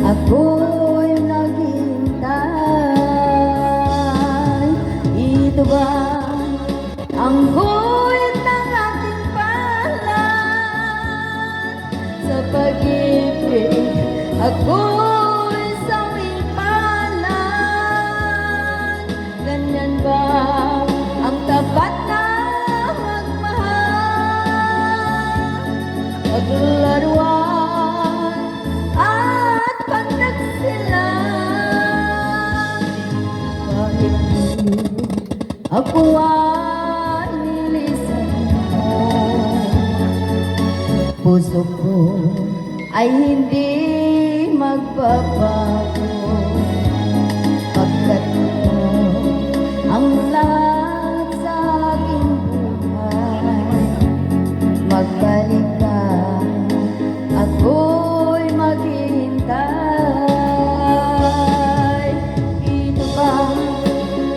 Ako'y naghintay. Ito ba ang guhit ng aking palad? Sa pag-ibig ako'y sawing palad. Ganyan ba ang tapat na magmahal? Paglaruan at pagtagsilan. Kahit di ako ay nilisan mo, puso ko ay hindi magbabago. Pagkat ikaw ang lahat sa aking buhay. Magbalik ka, ako'y maghihintay. Ito ba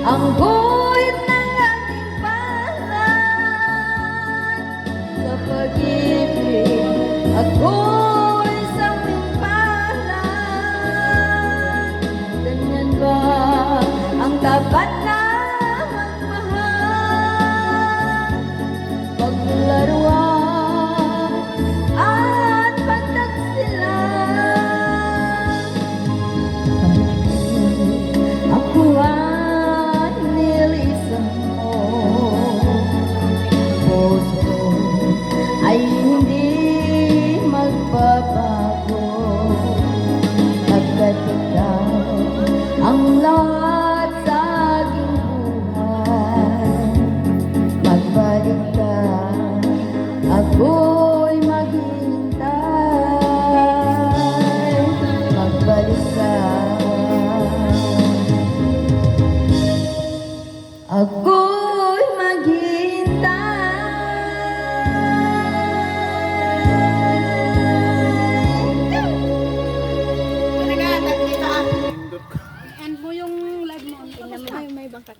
ang guhit ng aking palad? Sa pag-ibig ako'y sawing palad. Ganyan ba ang tapat na magmahal? Paglaruan at pagtagsilan. Ako ay nilisan mo, puso ay hindi magbabago. Pagkat ikaw ang lahat sa aking buhay. Magbalik ka, ako'y maghihintay. Magbalik ka, ako'y maghihintay. End mo yung live mo. Tapos may bangkat.